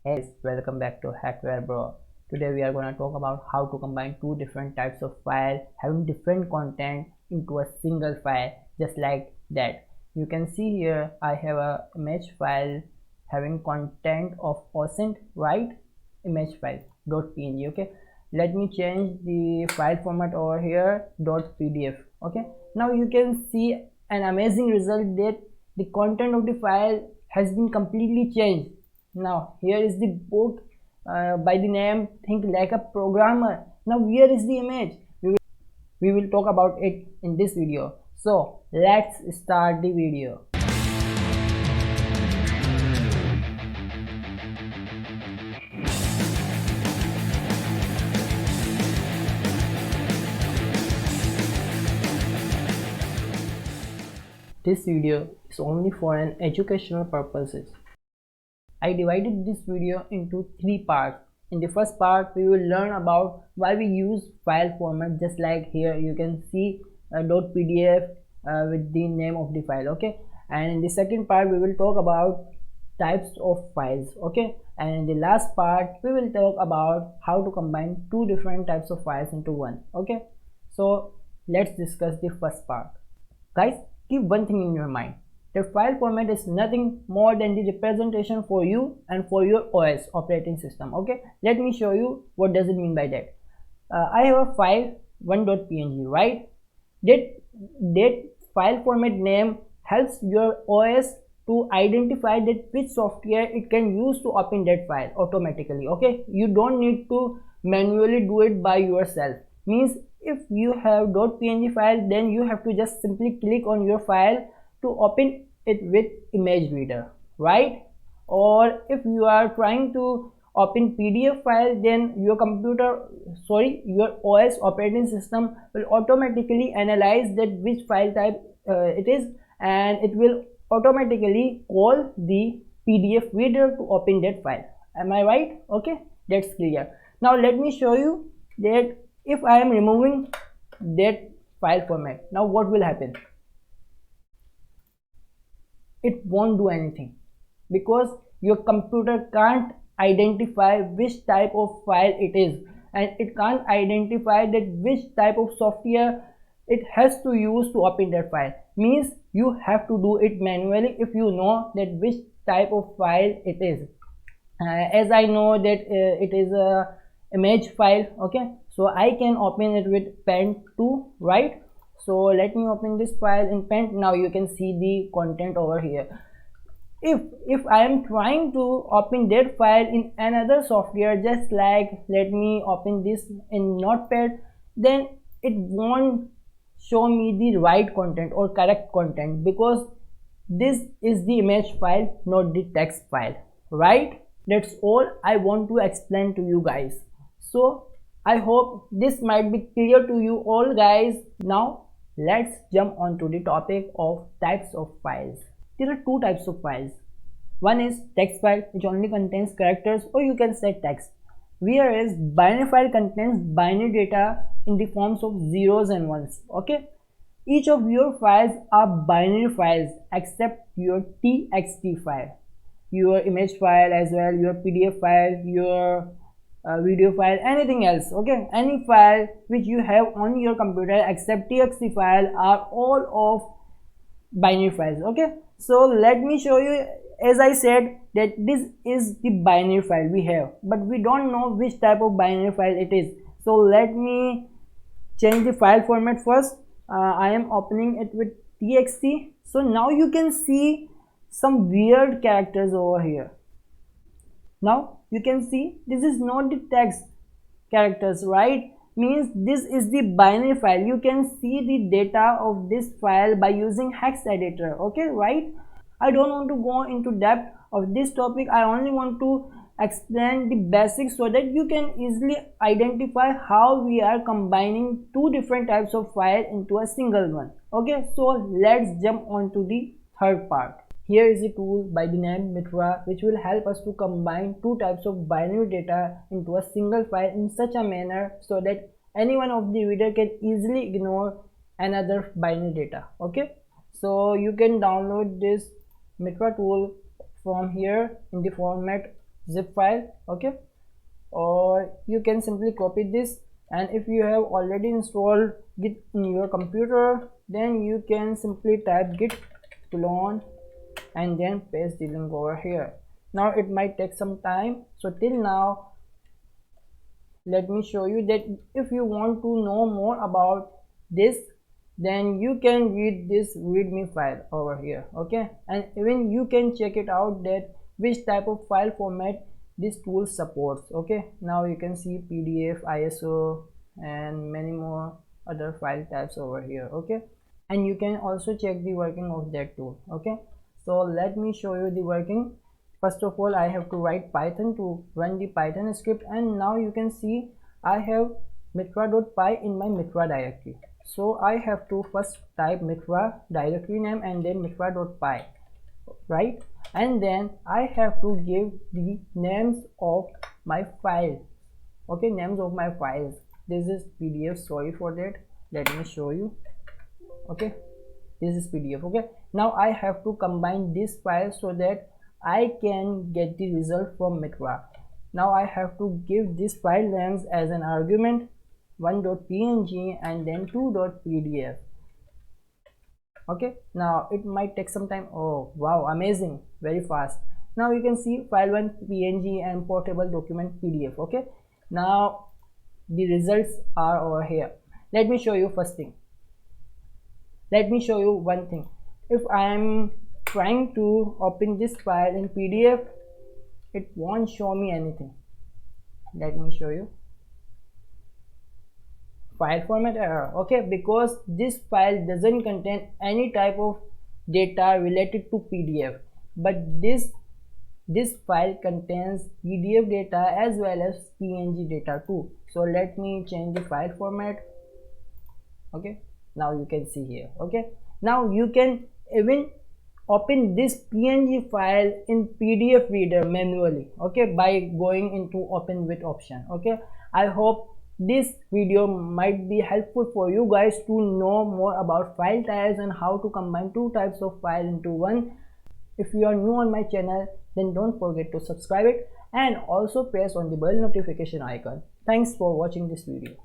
Hey guys, welcome back to Hackware Bro. Today we are going to talk about how to combine two different types of file having different content into a single file, just like that. You can see here I have a image file having content of OSINT, right? Image file .png. Okay, let me change the file format over here .pdf. Okay, now you can see an amazing result that the content of the file has been completely changed. Now here is the book by the name Think Like a Programmer. Now here is the image. We will talk about it in this video. So let's start the video. This video is only for an educational purposes. I divided this video into three parts. In the first part, we will learn about why we use file format, just like here you can see .pdf with the name of the file. Okay, and in the second part we will talk about types of files. Okay, and in the last part we will talk about how to combine two different types of files into one. Okay, so let's discuss the first part. Guys, keep one thing in your mind. The file format is nothing more than the representation for you and for your OS operating system. Okay, let me show you what does it mean by that. I have a file 1.png, right? That file format name helps your OS to identify that which software it can use to open that file automatically. Okay, you don't need to manually do it by yourself. Means if you have .png file, then you have to just simply click on your file to open it with image reader, right? Or if you are trying to open PDF file, then your your OS operating system will automatically analyze that which file type it is, and it will automatically call the PDF reader to open that file. Am I right? Okay, that's clear. Now let me show you that if I am removing that file format, now what will happen? It won't do anything because your computer can't identify which type of file it is, and it can't identify that which type of software it has to use to open that file. Means you have to do it manually if you know that which type of file it is. As I know that it is a image file. Okay, so I can open it with Paint2, right? So let me open this file in Paint. Now you can see the content over here. If I am trying to open that file in another software, just like let me open this in Notepad, then it won't show me the right content or correct content because this is the image file, not the text file, right? That's all I want to explain to you guys. So I hope this might be clear to you all guys. Now let's jump on to the topic of types of files. There are two types of files. One is text file, which only contains characters, or you can say text, whereas binary file contains binary data in the forms of zeros and ones. Okay, each of your files are binary files except your txt file, your image file as well, your pdf file, your video file, anything else. Okay, any file which you have on your computer except txt file are all of binary files. Okay, so let me show you. As I said that this is the binary file we have, but we don't know which type of binary file it is. So let me change the file format first. I am opening it with txt. So now you can see some weird characters over here. Now you can see this is not the text characters, right? Means this is the binary file. You can see the data of this file by using hex editor. Okay, right? I don't want to go into depth of this topic. I only want to explain the basics so that you can easily identify how we are combining two different types of file into a single one. Okay, so let's jump on to the third part. Here is a tool by the name Mitra, which will help us to combine two types of binary data into a single file in such a manner so that any one of the reader can easily ignore another binary data. Okay, so you can download this Mitra tool from here in the format zip file. Okay, or you can simply copy this, and if you have already installed Git in your computer, then you can simply type git clone and then paste the link over here. Now it might take some time, so till now let me show you that if you want to know more about this, then you can read this readme file over here. Okay, and even you can check it out that which type of file format this tool supports. Okay, now you can see PDF, ISO and many more other file types over here. Okay, and you can also check the working of that tool. Okay, so let me show you the working. First of all, I have to write Python to run the Python script, and now you can see I have mitra.py in my mitra directory. So I have to first type mitra directory name and then mitra.py, right? And then I have to give the names of my files. Okay, names of my files. This is PDF, sorry for that. Let me show you. Okay, this is PDF. Okay, now I have to combine this file so that I can get the result from mitra. Now I have to give this file names as an argument, 1.png and then 2.pdf. Okay, now it might take some time. Oh wow, amazing, very fast. Now you can see file1 png and portable document PDF. Okay, now the results are over here. Let me show you first thing. Let me show you one thing. If I am trying to open this file in PDF, it won't show me anything. Let me show you. File format error. Okay, because this file doesn't contain any type of data related to PDF, but this file contains PDF data as well as PNG data too. So let me change the file format. Okay, now you can see here. Okay, now you can even open this PNG file in PDF reader manually. Okay, by going into open with option. Okay, I hope this video might be helpful for you guys to know more about file types and how to combine two types of file into one. If you are new on my channel, then don't forget to subscribe it and also press on the bell notification icon. Thanks for watching this video.